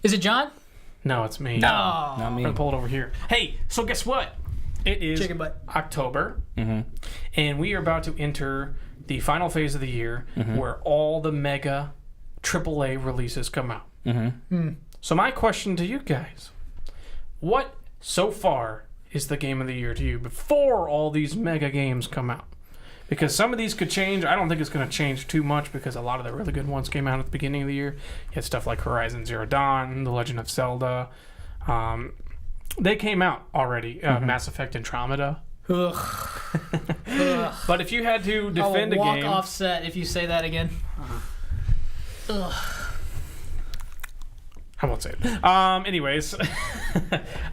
Is it John? No, it's me. No. Not me. I'm going to pull it over here. Hey, so guess what? It is Chicken butt. October, and we are about to enter the final phase of the year where all the mega AAA releases come out. So my question to you guys, what so far is the game of the year to you before all these mega games come out? Because some of these could change. I don't think it's going to change too much because a lot of the really good ones came out at the beginning of the year. You had stuff like Horizon Zero Dawn, The Legend of Zelda. They came out already. Mass Effect Andromeda. Ugh. But if you had to defend a I'll walk game... offset if you say that again. Ugh. I won't say it. Anyways,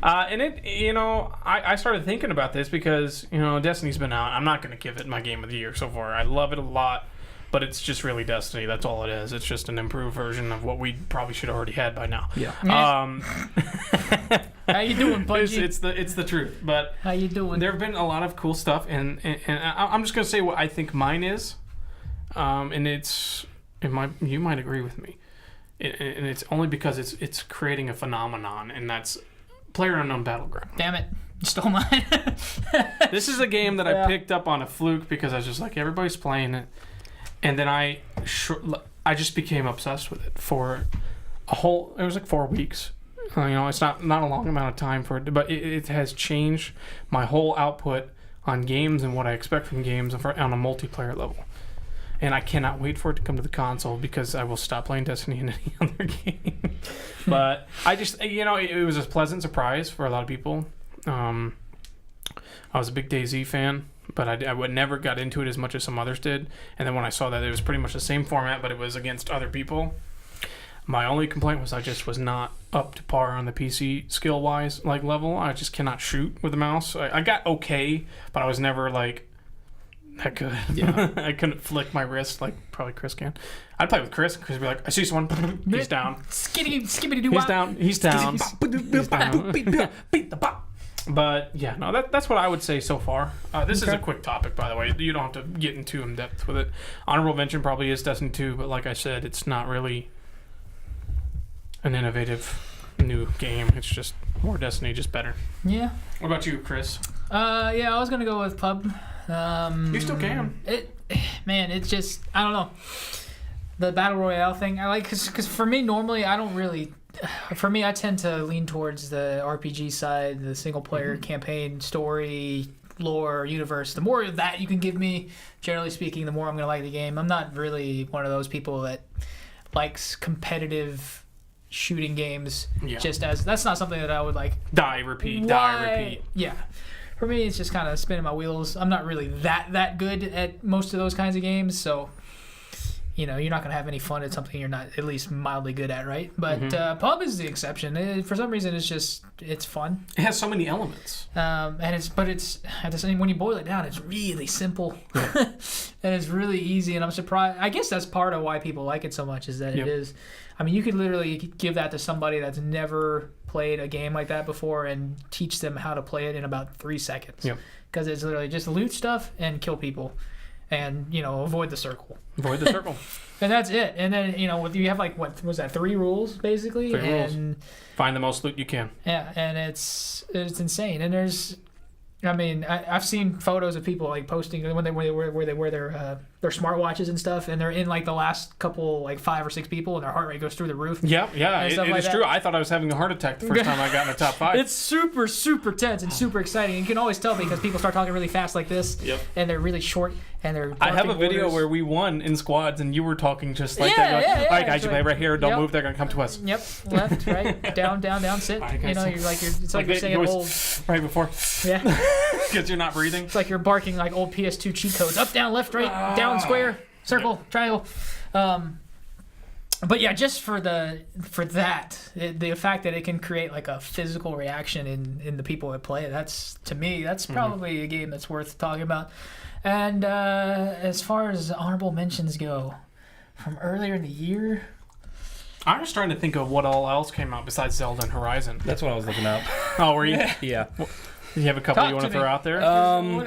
and it, I started thinking about this because, Destiny's been out. I'm not going to give it my game of the year so far. I love it a lot, but it's just really Destiny. That's all it is. It's just an improved version of what we probably should have already had by now. Yeah. How you doing, Bungie? It's the truth. But how you doing? there have been a lot of cool stuff, and I'm just going to say what I think mine is, and you might agree with me. And it's only because it's creating a phenomenon, and that's PlayerUnknown Battleground. Damn it. You stole mine. This is a game that I picked up on a fluke because I was just like, everybody's playing it. And then I just became obsessed with it for it was like 4 weeks. It's not a long amount of time for it, but it has changed my whole output on games and what I expect from games on a multiplayer level. And I cannot wait for it to come to the console because I will stop playing Destiny in any other game. But I just, it was a pleasant surprise for a lot of people. I was a big DayZ fan, but I would never got into it as much as some others did. And then when I saw that it was pretty much the same format, but it was against other people, my only complaint was I just was not up to par on the PC skill-wise level. I just cannot shoot with the mouse. I got okay, but I was never that good. Yeah. I couldn't flick my wrist like probably Chris can. I'd play with Chris because he'd be like, I see someone. He's down. Skibbity doo. He's down. He's down. He's down. Beat the bop. But yeah, no, that's what I would say so far. This is a quick topic, by the way. You don't have to get into in depth with it. Honorable mention probably is Destiny 2, but like I said, it's not really an innovative new game. It's just more Destiny, just better. Yeah. What about you, Chris? Yeah, I was gonna go with Pub. You still can. It's just, I don't know. The Battle Royale thing, I like, because for me, normally, I don't really, for me, I tend to lean towards the RPG side, the single-player campaign, story, lore, universe. The more of that you can give me, generally speaking, the more I'm going to like the game. I'm not really one of those people that likes competitive shooting games just as, that's not something that I would like. Die, repeat. Yeah. For me, it's just kind of spinning my wheels. I'm not really that good at most of those kinds of games, so you're not going to have any fun at something you're not at least mildly good at, right? But Pub is the exception. For some reason, it's fun. It has so many elements. And it's at the same, when you boil it down, it's really simple and it's really easy. And I'm surprised. I guess that's part of why people like it so much is that it is. I mean, you could literally give that to somebody that's never played a game like that before and teach them how to play it in about 3 seconds. Because it's literally just loot stuff and kill people, and avoid the circle. Avoid the circle. And that's it. And then you have what was that, 3 rules basically? 3 rules. Find the most loot you can. Yeah, and it's insane. And I've seen photos of people posting when they wear their smartwatches and stuff, and they're in the last couple 5 or 6 people, and their heart rate goes through the roof. Yeah, it is true. I thought I was having a heart attack the first time I got in the top 5. It's super, super tense and super exciting. You can always tell because people start talking really fast like this, and they're really short, and they're. I have a video where we won in squads, and you were talking just like that. Yeah. All right, guys, you play right here. Don't move. They're gonna come to us. Yep. Left, right, down, sit. Right, you're it's like you're saying old. Right before. Yeah. Because you're not breathing. It's like you're barking like old PS2 cheat codes. Up, down, left, right, down, square, circle, triangle. But yeah, just for the fact that it can create a physical reaction in the people that play it, that's probably a game that's worth talking about. And as far as honorable mentions go, from earlier in the year, I'm just trying to think of what all else came out besides Zelda and Horizon. That's what I was looking up. Oh, were you? Yeah. Do you have a couple Talk you want to to throw me. out there?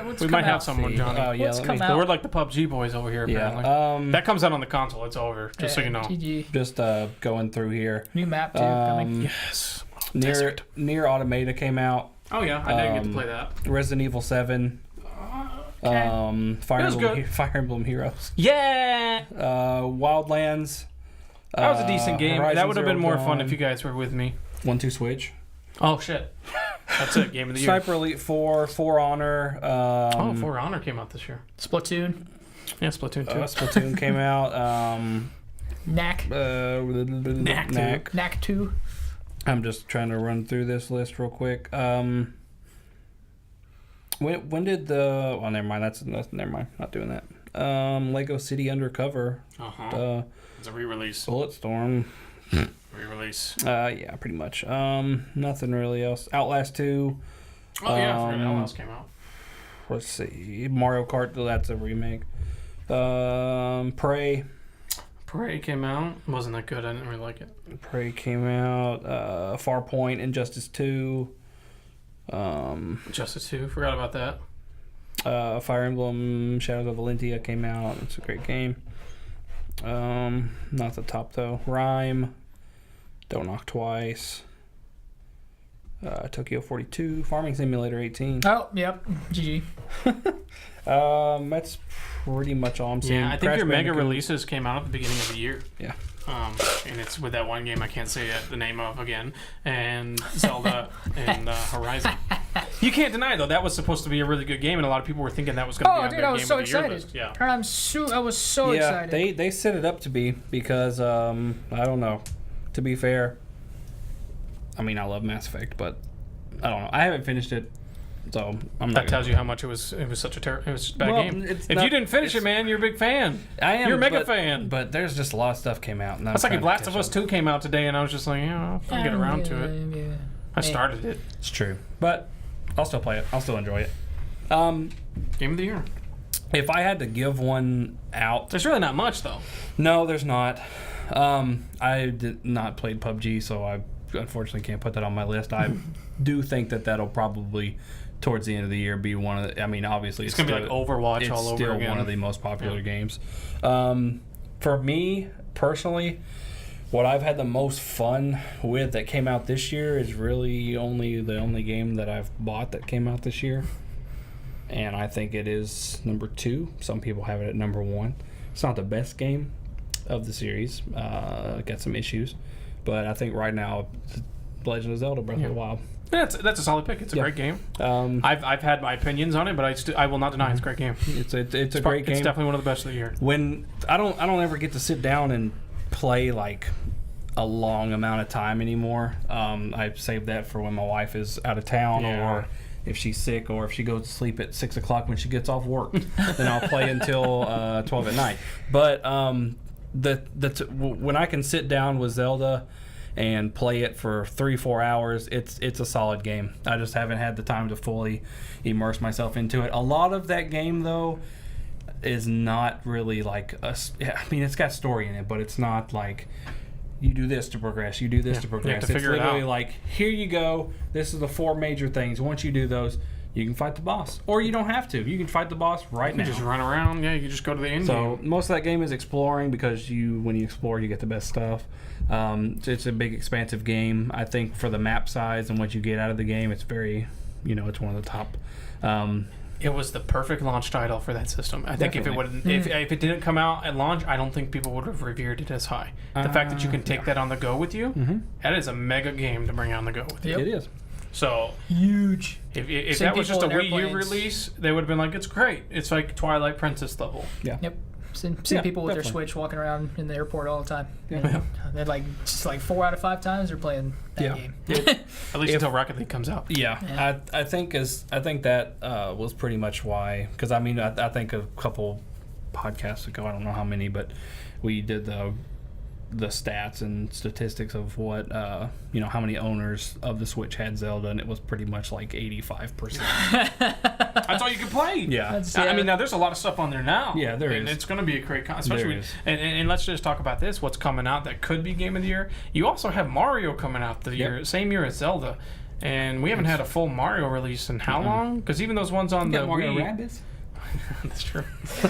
What's we come might have out? someone, Johnny. Yeah, What's come We're out? like the PUBG boys over here, apparently. Yeah. That comes out on the console. It's over, just so you know. GG. Just going through here. New map too coming. Yes. Near Automata came out. Oh, yeah. I didn't get to play that. Resident Evil 7. Okay. Fire Emblem Heroes. Yeah! Wildlands. That was a decent game. Horizon That would have been Zero more fun Dawn. if you guys were with me. 1-2 Switch. Oh, shit. That's it. Game of the year. Sniper Elite 4. For Honor. For Honor came out this year. Splatoon. Yeah, Splatoon 2. Splatoon came out. Knack. Knack. Knack 2. I'm just trying to run through this list real quick. When did the... Oh, never mind. That's never mind. Not doing that. Lego City Undercover. It's a re-release. Bulletstorm. Re-release. Yeah, pretty much. Nothing really else. Outlast 2. Oh, yeah. I forgot Outlast came out. Let's see. Mario Kart. That's a remake. Prey. Prey came out. Wasn't that good. I didn't really like it. Prey came out. Farpoint. Injustice 2. Justice 2. Forgot about that. Fire Emblem Shadows of Valentia came out. It's a great game. Not the top though. Rhyme. Don't Knock Twice. Tokyo 42. Farming Simulator 18. Oh, yep. GG. That's pretty much all I'm seeing. Yeah, I think Crash your mega Bandicoot. releases came out at the beginning of the year. Yeah. And it's with that one game I can't say the name of again, and Zelda and Horizon. You can't deny though that was supposed to be a really good game, and a lot of people were thinking that was going to be Oh, on dude, their I was game so of the year excited. list. Yeah. I was so Yeah, excited. they set it up to be because I don't know. To be fair, I mean I love Mass Effect, but I don't know. I haven't finished it, so I'm not. That tells you how much it was such a bad Well, game. it's If not- you didn't finish it, man, you're a big fan. I am. You're a mega but, fan. But there's just a lot of stuff came out. And That's like if Last of Us 2 came out today, and I was just like, I'll get around to it. Yeah. I started it. It's true, but I'll still play it. I'll still enjoy it. Game of the year. If I had to give one out, There's really not much though. no, there's not. I did not play PUBG, so I unfortunately can't put that on my list. I do think that'll probably towards the end of the year be one of the, I mean obviously It's gonna be like Overwatch it's all over still again. one of the most popular games. For me personally, what I've had the most fun with that came out this year is really the only game that I've bought that came out this year, and I think it is number 2. Some people have it at number 1. It's not the best game of the series. Got some issues, but I think right now Legend of Zelda Breath of the Wild. That's a solid pick. It's a great game. I've had my opinions on it, but I will not deny it's a great game. It's a great game. It's definitely one of the best of the year. When I don't ever get to sit down and play like a long amount of time anymore. I save that for when my wife is out of town or if she's sick or if she goes to sleep at 6 o'clock when she gets off work. Then I'll play until 12 at night. But when I can sit down with Zelda and play it for 3-4 hours, it's a solid game. I just haven't had the time to fully immerse myself into it. A lot of that game though is not really like I mean it's got story in it, but it's not like you do this to progress, you do this to progress. You have to figure it's literally it out. like, here you go, this is the 4 major things. Once you do those, you can fight the boss. Or you don't have to. You can fight the boss right now. You just run around. Yeah, you can just go to the end So game. most of that game is exploring because when you explore, you get the best stuff. It's a big, expansive game. I think for the map size and what you get out of the game, it's very, it's one of the top. It was the perfect launch title for that system. I think Definitely. if it didn't come out at launch, I don't think people would have revered it as high. The fact that you can take that on the go with you, that is a mega game to bring on the go with you. Yep. It is. So Huge. if Send that was just a people Wii in U airplanes. release, they would have been like, it's great. It's like Twilight Princess level. Yeah. Yep. See Yeah, people with definitely. their Switch walking around in the airport all the time. Yeah. They're like, just like 4 out of 5 times they're playing that Yeah. game. At least until Rocket League comes out. Yeah. I think that was pretty much why. Because I mean, I think a couple podcasts ago, I don't know how many, but we did the stats and statistics of what how many owners of the Switch had Zelda, and it was pretty much like 85%. That's all you can play. Yeah. I mean, now there's a lot of stuff on there now. Yeah, there and is. it's going to be a great especially There is. And let's just talk about this. What's coming out that could be game of the year? You also have Mario coming out the same year as Zelda. And we haven't had a full Mario release in how long? Because even those ones on the Mario Wii... Rabbids? That's true.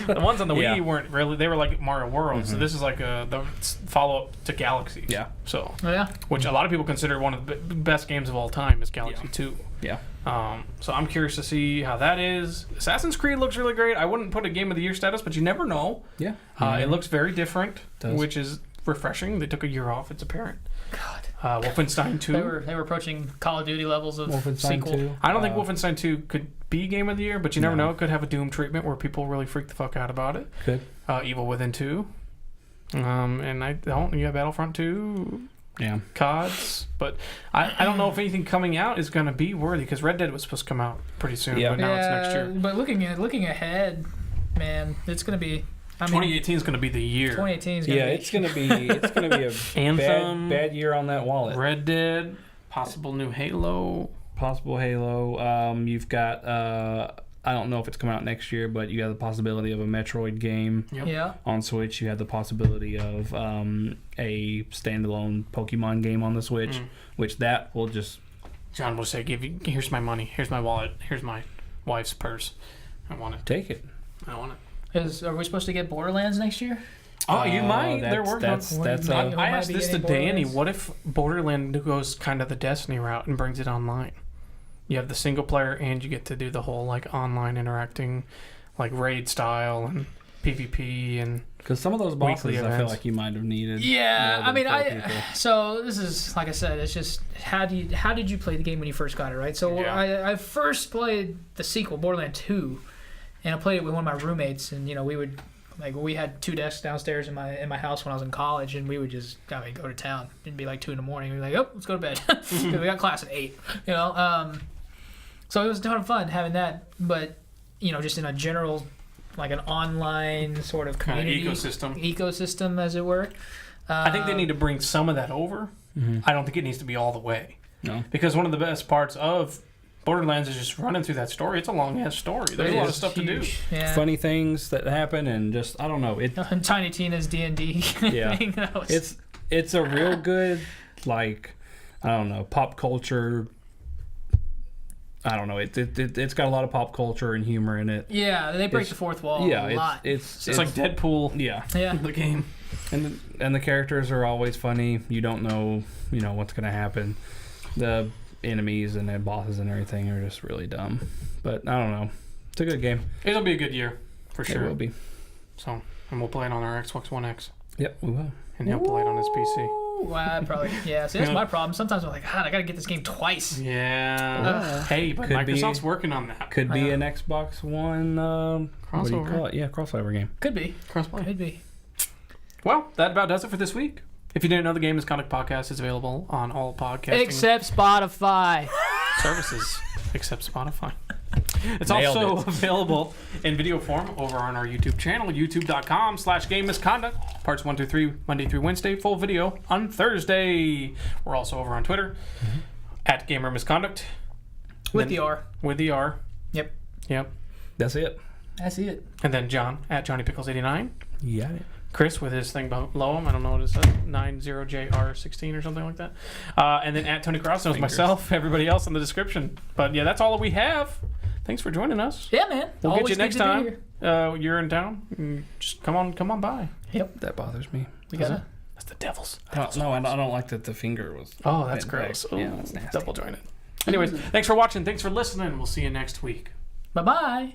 The ones on the Wii weren't really... They were like Mario World. So this is like the follow-up to Galaxy. Yeah. So, Yeah. which a lot of people consider one of the best games of all time is Galaxy 2. Yeah. So I'm curious to see how that is. Assassin's Creed looks really great. I wouldn't put a Game of the Year status, but you never know. Yeah. It looks very different, Does. which is refreshing. They took a year off, it's apparent. God. Wolfenstein 2. They were approaching Call of Duty levels of Wolfenstein sequel. 2. I don't think Wolfenstein 2 could be Game of the Year, but you never No. know. It could have a Doom treatment where people really freak the fuck out about it. Could. Evil Within 2. And I don't... You have Battlefront 2... Yeah. CODs, but I don't know if anything coming out is going to be worthy because Red Dead was supposed to come out pretty soon, but now it's next year. But looking ahead, man, it's gonna be. 2018 is going to be the year. 2018 is gonna be. It's gonna be a Anthem, bad year on that wallet. Red Dead, possible new Halo. Possible Halo. You've got I don't know if it's coming out next year, but you have the possibility of a Metroid game Yep. Yeah. on Switch. You have the possibility of a standalone Pokemon game on the Switch, which that will just... John will say, here's my money, here's my wallet, here's my wife's purse. I want it. Take it. I want it. Are we supposed to get Borderlands next year? Oh, you might. They're working on Might I asked be this to getting Danny. Borderlands. What if Borderland goes kind of the Destiny route and brings it online? You have the single player and you get to do the whole like online interacting, like raid style and PvP and... Because some of those bosses, Weekly I feel events. like you might have needed. Yeah, more I mean, than 4 people. so this is like I said, it's just how did you play the game when you first got it, right? So Yeah. I first played the sequel, Borderlands 2, and I played it with one of my roommates, and we had 2 desks downstairs in my house when I was in college, and we would just go to town. It'd be like 2 a.m. We'd be like, oh, let's go to bed. 'Cause we got class at 8. So it was a ton of fun having that, but just in a general, like an online sort of kind of community ecosystem, as it were. I think they need to bring some of that over. I don't think it needs to be all the way. No. Because one of the best parts of Borderlands is just running through that story. It's a long-ass story. There's a lot of stuff to do. Yeah. Funny things that happen, and just I don't know. And Tiny Tina's D&D Yeah. thing. It's a real good, like, I don't know, pop culture. I don't know. It's got a lot of pop culture and humor in it. Yeah, they break the fourth wall a lot. It's like Deadpool. Yeah. Yeah. The game. And the characters are always funny. You don't know, what's going to happen. The enemies and the bosses and everything are just really dumb. But I don't know. It's a good game. It'll be a good year for sure. It will be. So, and we'll play it on our Xbox One X. Yep, we will. And he'll play it on his PC. Well, probably. Yeah, see, that's my problem. Sometimes I'm like, God, I got to get this game twice. Yeah. Hey, but Could Microsoft's be- working on that. Could be an Xbox One, what do you Crossover. call it? Yeah, crossover game. Could be. Crossplay. Could be. Well, that about does it for this week. If you didn't know, the Game is Conduct podcast is available on all podcasting Except Spotify. services, except Spotify. It's Nailed also it. available in video form over on our YouTube channel, youtube.com/Game Misconduct. Parts 1 through 3, Monday through Wednesday. Full video on Thursday. We're also over on Twitter at Gamer Misconduct. With the R. With the R. Yep. Yep. That's it. I see it. And then John at JohnnyPickles89. You got it. Chris with his thing below him. I don't know what it says. 90JR16 or something like that. And then at Tony Cross knows myself, everybody else in the description. But yeah, that's all that we have. Thanks for joining us. Yeah, man. We'll Always get you good next to be time. here. You're in town. Just come on by. Yep. That bothers me. We gotta. That's the devil's. I don't like that the finger was. Oh, that's bent back. gross. Yeah, Ooh, that's nasty. double jointed. Anyways, thanks for watching. Thanks for listening. We'll see you next week. Bye-bye.